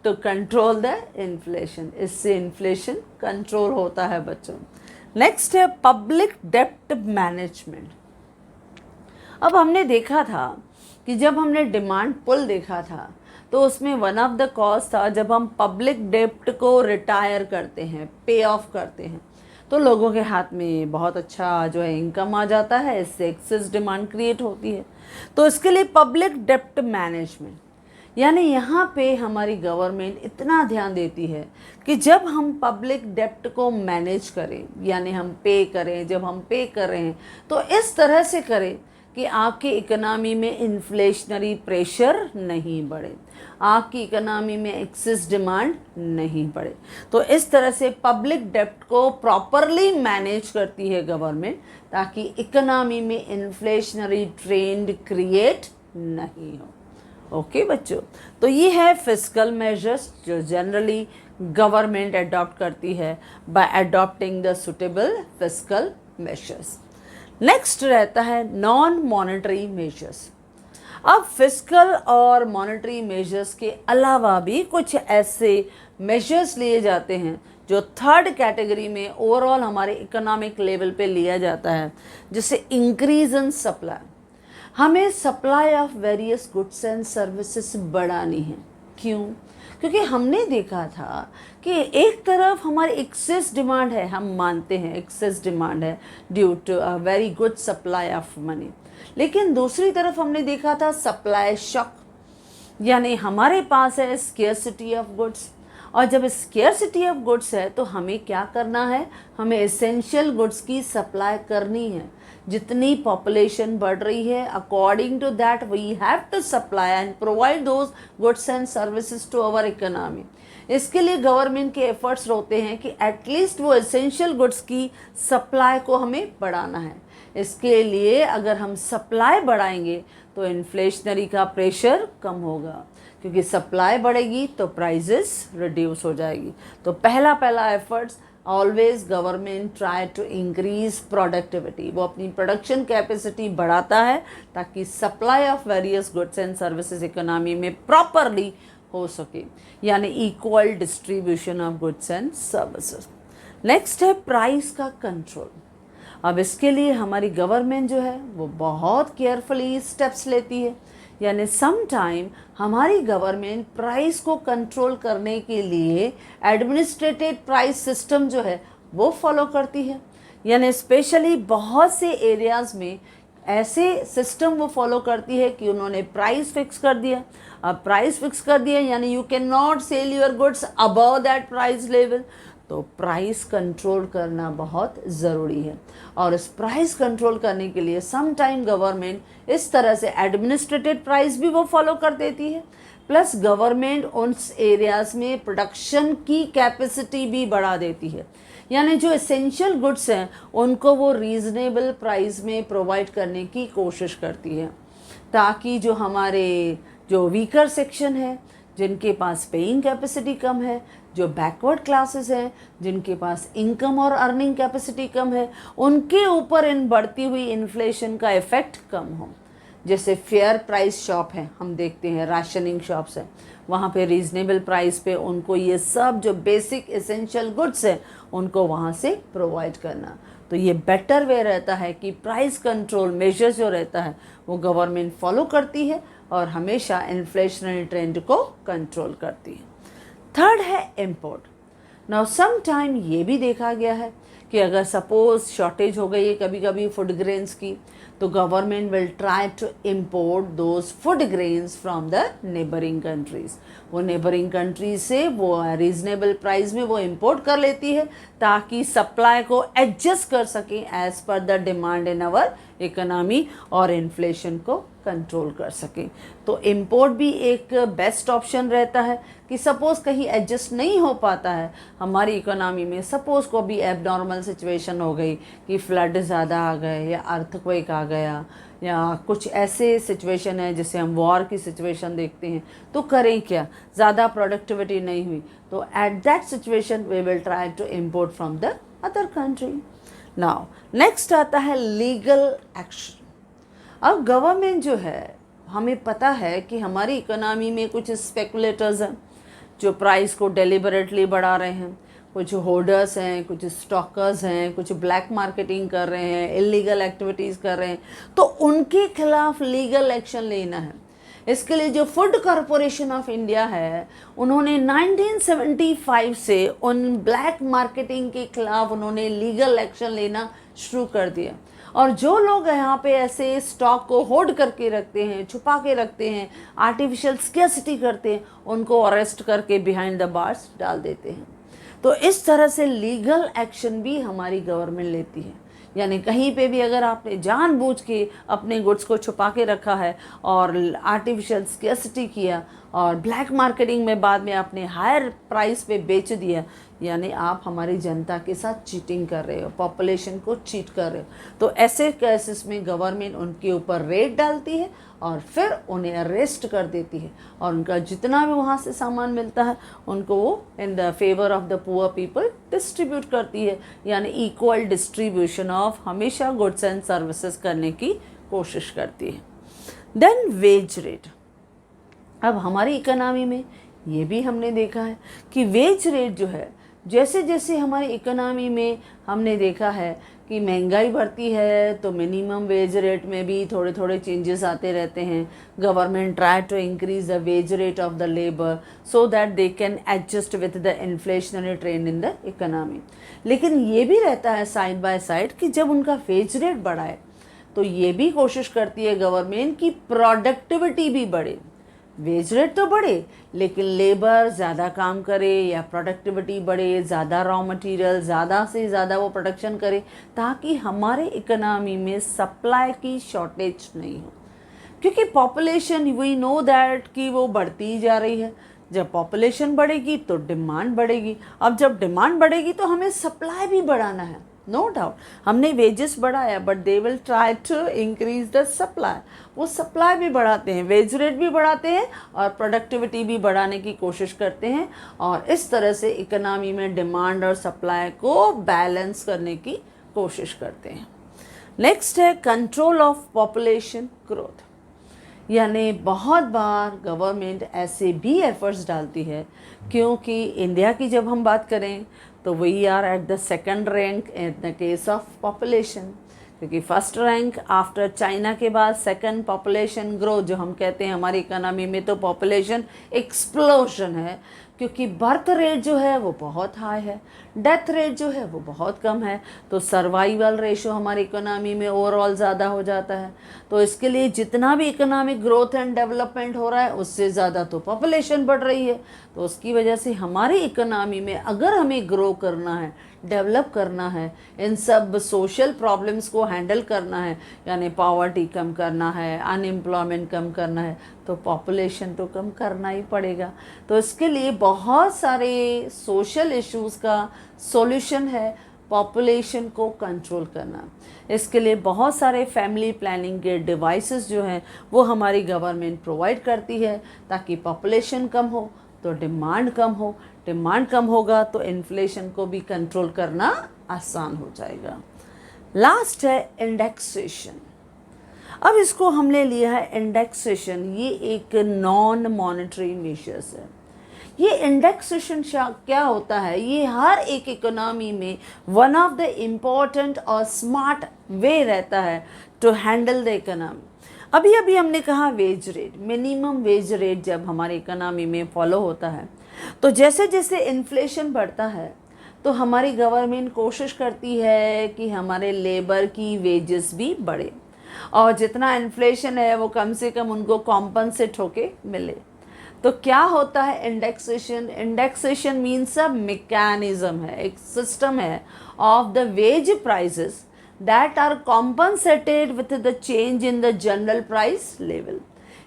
टू कंट्रोल द इन्फ्लेशन। इससे इन्फ्लेशन कंट्रोल होता है बच्चों। नेक्स्ट है पब्लिक डेप्ट मैनेजमेंट। अब हमने देखा था कि जब हमने डिमांड पुल देखा था तो उसमें वन ऑफ द कॉज था जब हम पब्लिक डेप्ट को रिटायर करते हैं, पे ऑफ करते हैं, तो लोगों के हाथ में बहुत अच्छा जो है इनकम आ जाता है, इससे एक्सेस डिमांड क्रिएट होती है। तो इसके लिए पब्लिक डेप्ट मैनेजमेंट, यानी यहाँ पे हमारी गवर्नमेंट इतना ध्यान देती है कि जब हम पब्लिक डेप्ट को मैनेज करें, यानी हम पे करें, जब हम पे कर रहे हैं तो इस तरह से करें कि आपकी इकोनॉमी में इन्फ्लेशनरी प्रेशर नहीं बढ़े, आपकी इकोनॉमी में एक्सेस डिमांड नहीं बढ़े। तो इस तरह से पब्लिक डेप्ट को प्रॉपरली मैनेज करती है गवर्नमेंट, ताकि इकोनॉमी में इन्फ्लेशनरी ट्रेंड क्रिएट नहीं हो। ओके बच्चों, तो ये है फिस्कल मेजर्स जो जनरली गवर्नमेंट अडॉप्ट करती है bye adopting the suitable fiscal measures. Next रहता है नॉन मॉनेटरी मेजर्स। अब फिस्कल और मॉनेटरी मेजर्स के अलावा भी कुछ ऐसे मेजर्स लिए जाते हैं जो थर्ड कैटेगरी में ओवरऑल हमारे इकोनॉमिक लेवल पे लिया जाता है, जैसे इंक्रीज इन सप्लाई। हमें supply of various goods and services बढ़ानी है। क्यों? क्योंकि हमने देखा था कि एक तरफ हमारी एक्सेस डिमांड है, हम मानते हैं एक्सेस डिमांड है due to a very good supply of money, लेकिन दूसरी तरफ हमने देखा था सप्लाई शॉक, यानी हमारे पास है स्केर्सिटी ऑफ गुड्स, और जब स्केर्सिटी ऑफ गुड्स है तो हमें क्या करना है, हमें एसेंशियल गुड्स की सप्लाई करनी है। जितनी पॉपुलेशन बढ़ रही है according to that we have to supply and provide those goods and services to our economy. इसके लिए गवर्नमेंट के एफर्ट्स होते हैं कि एटलीस्ट वो एसेंशियल गुड्स की सप्लाई को हमें बढ़ाना है। इसके लिए अगर हम सप्लाई बढ़ाएंगे तो इन्फ्लेशनरी का प्रेशर कम होगा, क्योंकि सप्लाई बढ़ेगी तो प्राइसेस रिड्यूस हो जाएगी। तो पहला efforts always government try to increase productivity, वो अपनी प्रोडक्शन कैपेसिटी बढ़ाता है ताकि supply of various goods and services economy में प्रॉपरली हो सके, यानी equal distribution of goods and services. Next है प्राइस का कंट्रोल। अब इसके लिए हमारी गवर्नमेंट जो है वो बहुत केयरफुली स्टेप्स लेती है, यानी सम टाइम हमारी गवर्नमेंट प्राइस को कंट्रोल करने के लिए एडमिनिस्ट्रेटेड प्राइस सिस्टम जो है वो फॉलो करती है, यानी स्पेशली बहुत से एरियाज़ में ऐसे सिस्टम वो फॉलो करती है कि उन्होंने प्राइस फिक्स कर दिया। अब प्राइस फिक्स कर दिया यानी you can not sell your goods above that price level, तो प्राइस कंट्रोल करना बहुत ज़रूरी है। और इस प्राइस कंट्रोल करने के लिए सम टाइम गवर्नमेंट इस तरह से एडमिनिस्ट्रेटेड प्राइस भी वो फॉलो कर देती है, प्लस गवर्नमेंट उस एरियाज़ में प्रोडक्शन की कैपेसिटी भी बढ़ा देती है, यानी जो एसेंशियल गुड्स हैं उनको वो रीज़नेबल प्राइस में प्रोवाइड करने की कोशिश करती है, ताकि जो हमारे जो वीकर सेक्शन है, जिनके पास पेइंग कैपेसिटी कम है, जो बैकवर्ड क्लासेस हैं, जिनके पास इनकम और अर्निंग कैपेसिटी कम है, उनके ऊपर इन बढ़ती हुई इन्फ्लेशन का इफ़ेक्ट कम हो। जैसे फेयर प्राइस शॉप है, हम देखते हैं राशनिंग शॉप्स हैं, वहाँ पे रीज़नेबल प्राइस पे उनको ये सब जो बेसिक एसेंशियल गुड्स हैं उनको वहाँ से प्रोवाइड करना। तो ये बेटर वे रहता है कि प्राइस कंट्रोल मेजर्स जो रहता है वो गवर्नमेंट फॉलो करती है और हमेशा इन्फ्लेशनरी ट्रेंड को कंट्रोल करती है। थर्ड है इम्पोर्ट। नाउ सम टाइम ये भी देखा गया है कि अगर सपोज शॉर्टेज हो गई है कभी कभी फूड ग्रेन्स की, तो government will try to import those food grains from the neighbouring countries. वो नेबरिंग कंट्रीज से वो रीजनेबल प्राइस में वो इम्पोर्ट कर लेती है ताकि सप्लाई को एडजस्ट कर सकें as per the demand in our economy और इन्फ्लेशन को कंट्रोल कर सकें। तो इम्पोर्ट भी एक बेस्ट ऑप्शन रहता है कि सपोज़ कहीं एडजस्ट नहीं हो पाता है हमारी इकोनॉमी में, सपोज़ को भी एबनॉर्मल सिचुएशन हो गई कि फ्लड ज़्यादा आ गए या अर्थक्वेक आ गया या कुछ ऐसे सिचुएशन है जिसे हम वॉर की सिचुएशन देखते हैं, तो करें क्या, ज़्यादा प्रोडक्टिविटी नहीं हुई, तो at that situation we will try to import from the other country. Now next आता है लीगल एक्शन। अब गवर्नमेंट जो है, हमें पता है कि हमारी इकोनॉमी में कुछ स्पेकुलेटर्स हैं जो प्राइस को डेलिबरेटली बढ़ा रहे हैं, कुछ होर्डर्स हैं, कुछ स्टॉकर्स हैं, कुछ ब्लैक मार्केटिंग कर रहे हैं, इलीगल एक्टिविटीज़ कर रहे हैं, तो उनके खिलाफ लीगल एक्शन लेना है। इसके लिए जो फूड कॉरपोरेशन ऑफ इंडिया है, उन्होंने 1975 से उन ब्लैक मार्केटिंग के खिलाफ उन्होंने लीगल एक्शन लेना शुरू कर दिया। और जो लोग यहाँ पे ऐसे स्टॉक को होल्ड करके रखते हैं, छुपा के रखते हैं, आर्टिफिशियल स्कैर्सिटी करते हैं, उनको अरेस्ट करके बिहाइंड द बार्स डाल देते हैं। तो इस तरह से लीगल एक्शन भी हमारी गवर्नमेंट लेती है। यानी कहीं पे भी अगर आपने जानबूझ के अपने गुड्स को छुपा के रखा है और आर्टिफिशियल स्कैर्सिटी किया और ब्लैक मार्केटिंग में बाद में आपने हायर प्राइस पे बेच दिया, यानी आप हमारी जनता के साथ चीटिंग कर रहे हो, पॉपुलेशन को चीट कर रहे हो। तो ऐसे केसेस में गवर्नमेंट उनके ऊपर रेड डालती है और फिर उन्हें अरेस्ट कर देती है और उनका जितना भी वहाँ से सामान मिलता है उनको वो in the favour of the poor people distribute करती है। यानी इक्वल डिस्ट्रीब्यूशन ऑफ हमेशा गुड्स एंड सर्विसेज करने की कोशिश करती है। Then wage rate. अब हमारी इकोनॉमी में ये भी हमने देखा है कि वेज रेट जो है, जैसे जैसे हमारी इकोनॉमी में हमने देखा है कि महंगाई बढ़ती है तो मिनिमम वेज रेट में भी थोड़े थोड़े चेंजेस आते रहते हैं। Government try to increase the wage rate of the labour so that they can adjust with the inflationary trend in the economy. लेकिन ये भी रहता है साइड बाय साइड कि जब उनका वेज रेट बढ़ाए तो ये भी कोशिश करती है गवर्नमेंट की प्रोडक्टिविटी भी बढ़े। वेज रेट तो बढ़े लेकिन लेबर ज़्यादा काम करे या प्रोडक्टिविटी बढ़े, ज़्यादा रॉ मटेरियल, ज़्यादा से ज़्यादा वो प्रोडक्शन करे ताकि हमारे इकोनॉमी में सप्लाई की शॉर्टेज नहीं हो। क्योंकि पॉपुलेशन वी नो दैट कि वो बढ़ती ही जा रही है। जब पॉपुलेशन बढ़ेगी तो डिमांड बढ़ेगी। अब जब डिमांड बढ़ेगी तो हमें सप्लाई भी बढ़ाना है। नो डाउट हमने वेजेस बढ़ाया but they will try to increase the supply. वो सप्लाई भी बढ़ाते हैं, वेज रेट भी बढ़ाते हैं और प्रोडक्टिविटी भी बढ़ाने की कोशिश करते हैं और इस तरह से इकोनॉमी में डिमांड और सप्लाई को बैलेंस करने की कोशिश करते हैं। नेक्स्ट है कंट्रोल ऑफ पॉपुलेशन ग्रोथ। यानी बहुत बार गवर्नमेंट ऐसे भी एफर्ट्स डालती है, क्योंकि इंडिया की जब हम बात करें तो we are at the second rank in the case of population. क्योंकि फर्स्ट रैंक आफ्टर चाइना के बाद सेकंड पॉपुलेशन ग्रोथ जो हम कहते हैं हमारी इकोनॉमी में, तो पॉपुलेशन एक्सप्लोजन है। क्योंकि बर्थ रेट जो है वो बहुत हाई है, डेथ रेट जो है वो बहुत कम है, तो सर्वाइवल रेशो हमारी इकोनॉमी में ओवरऑल ज़्यादा हो जाता है। तो इसके लिए जितना भी इकोनॉमिक ग्रोथ एंड डेवलपमेंट हो रहा है उससे ज़्यादा तो पॉपुलेशन बढ़ रही है। तो उसकी वजह से हमारी इकोनॉमी में अगर हमें ग्रो करना है, डेवलप करना है, इन सब सोशल प्रॉब्लम्स को हैंडल करना है, यानी पॉवर्टी कम करना है, अनएम्प्लॉयमेंट कम करना है, तो पॉपुलेशन तो कम करना ही पड़ेगा। तो इसके लिए बहुत सारे सोशल इश्यूज़ का सॉल्यूशन है पॉपुलेशन को कंट्रोल करना। इसके लिए बहुत सारे फैमिली प्लानिंग के डिवाइसेस जो हैं वो हमारी गवर्नमेंट प्रोवाइड करती है ताकि पॉपुलेशन कम हो तो डिमांड कम हो, डिमांड कम होगा तो इन्फ्लेशन को भी कंट्रोल करना आसान हो जाएगा। लास्ट है इंडेक्सेशन। अब इसको हमने लिया है इंडेक्सेशन, ये एक नॉन मॉनेटरी मेजर्स है। ये इंडेक्सेशन क्या होता है, ये हर एक इकोनॉमी में वन ऑफ द इम्पॉर्टेंट और स्मार्ट वे रहता है टू हैंडल द इकोनॉमी। अभी अभी हमने कहा wage rate, minimum wage rate जब हमारी इकोनॉमी में फॉलो होता है तो जैसे जैसे इन्फ्लेशन बढ़ता है तो हमारी गवर्नमेंट कोशिश करती है कि हमारे लेबर की वेजेस भी बढ़े और जितना इन्फ्लेशन है वो कम से कम उनको कॉम्पनसेट होके मिले। तो क्या होता है indexation? Indexation means a mechanism है, एक सिस्टम है of the wage prices that are compensated with the change in the general price level.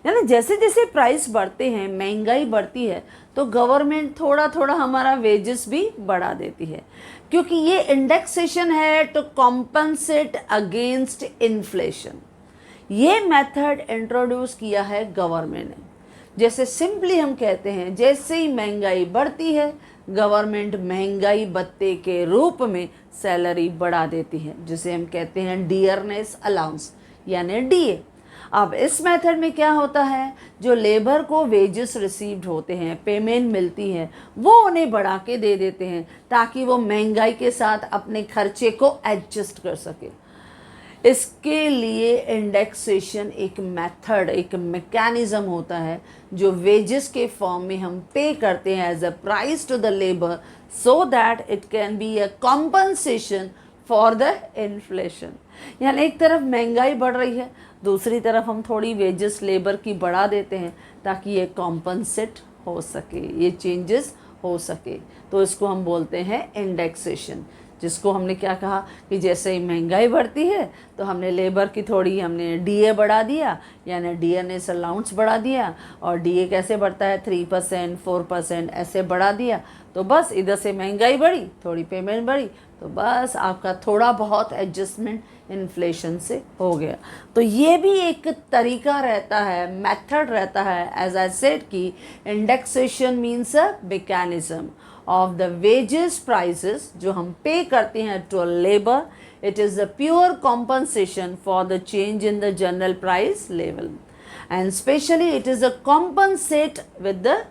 यानी जैसे जैसे प्राइस बढ़ते हैं, महंगाई बढ़ती है, तो गवर्नमेंट थोड़ा थोड़ा हमारा वेजेस भी बढ़ा देती है, क्योंकि ये इंडेक्सेशन है टू कॉम्पनसेट अगेंस्ट इन्फ्लेशन। ये मेथड इंट्रोड्यूस किया है गवर्नमेंट ने। जैसे सिंपली हम कहते हैं, जैसे ही महंगाई बढ़ती है गवर्नमेंट महंगाई भत्ते के रूप में सैलरी बढ़ा देती है, जिसे हम कहते हैं डियरनेस अलाउंस यानी डीए। अब इस मेथड में क्या होता है, जो लेबर को वेजेस रिसीव्ड होते हैं, पेमेंट मिलती है, वो उन्हें बढ़ा के दे देते हैं ताकि वो महंगाई के साथ अपने खर्चे को एडजस्ट कर सके। इसके लिए इंडेक्सेशन एक मेथड, एक मैकेनिज्म होता है जो वेजेस के फॉर्म में हम पे करते हैं as a price to the labour, so that it can be a compensation for the inflation. यानी एक तरफ महंगाई बढ़ रही है, दूसरी तरफ हम थोड़ी वेजेस लेबर की बढ़ा देते हैं ताकि ये कॉम्पनसेट हो सके, ये चेंजेस हो सके। तो इसको हम बोलते हैं इंडेक्सेशन, जिसको हमने क्या कहा कि जैसे ही महंगाई बढ़ती है तो हमने लेबर की थोड़ी हमने डीए बढ़ा दिया, यानी डियरनेस अलाउंस बढ़ा दिया। और डीए कैसे बढ़ता है, 3%, 4% ऐसे बढ़ा दिया। तो बस इधर से महंगाई बढ़ी, थोड़ी पेमेंट बढ़ी, तो बस आपका थोड़ा बहुत एडजस्टमेंट इन्फ्लेशन से हो गया। तो ये भी एक तरीका रहता है, मेथड रहता है। एज आई सेड कि indexation means a mechanism of the wages prices जो हम पे करते हैं to labour. It is the pure compensation for the change in the general price level, and specially it is a compensate with the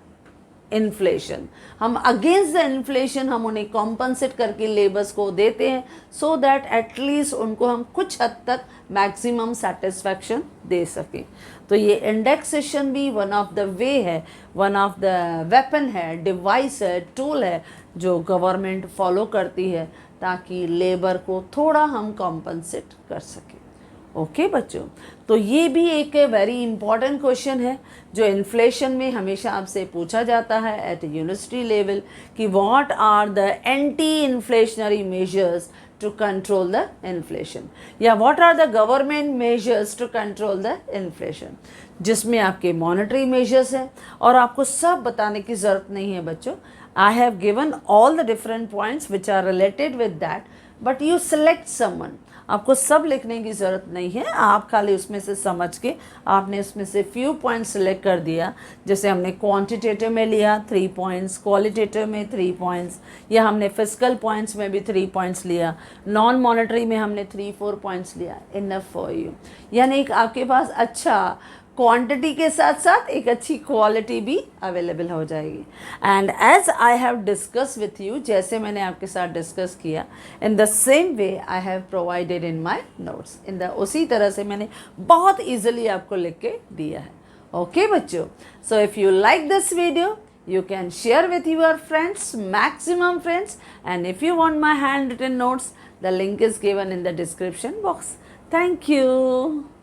inflation. हम अगेंस्ट द इन्फ्लेशन हम उन्हें कॉम्पनसेट करके लेबर्स को देते हैं, सो दैट एटलीस्ट उनको हम कुछ हद तक मैक्सिमम सेटिस्फैक्शन दे सकें। तो ये इंडेक्सेशन भी वन ऑफ द वे है, वन ऑफ द वेपन है, डिवाइस है, टूल है जो गवर्नमेंट फॉलो करती है ताकि लेबर को थोड़ा हम कॉम्पनसेट कर सकें। ओके बच्चों, तो ये भी एक वेरी इंपॉर्टेंट क्वेश्चन है जो इन्फ्लेशन में हमेशा आपसे पूछा जाता है एट यूनिवर्सिटी लेवल कि what are the anti inflationary measures to control the inflation, या what are the government measures to control the inflation, जिसमें आपके मॉनेटरी मेजर्स हैं। और आपको सब बताने की ज़रूरत नहीं है बच्चों, I have given all the different points which are related with that, but you select someone. आपको सब लिखने की ज़रूरत नहीं है, आप खाली उसमें से समझ के आपने उसमें से फ्यू पॉइंट्स सेलेक्ट कर दिया। जैसे हमने क्वांटिटेटिव में लिया 3 पॉइंट्स, क्वालिटेटिव में 3 पॉइंट्स, या हमने फिजिकल पॉइंट्स में भी 3 पॉइंट्स लिया, नॉन मॉनेटरी में हमने 3-4 पॉइंट्स लिया। इनफ फॉर यू, यानी एक आपके पास अच्छा क्वांटिटी के साथ साथ एक अच्छी क्वालिटी भी अवेलेबल हो जाएगी। And as I have discuss with you, जैसे मैंने आपके साथ डिस्कस किया, in the same way I have provided in my notes, उसी तरह से मैंने बहुत ईजिली आपको लिख के दिया है। ओके बच्चों, so if you like this video you can share with your friends, maximum friends, and if you want my handwritten notes, the link is given in the description box. Thank you.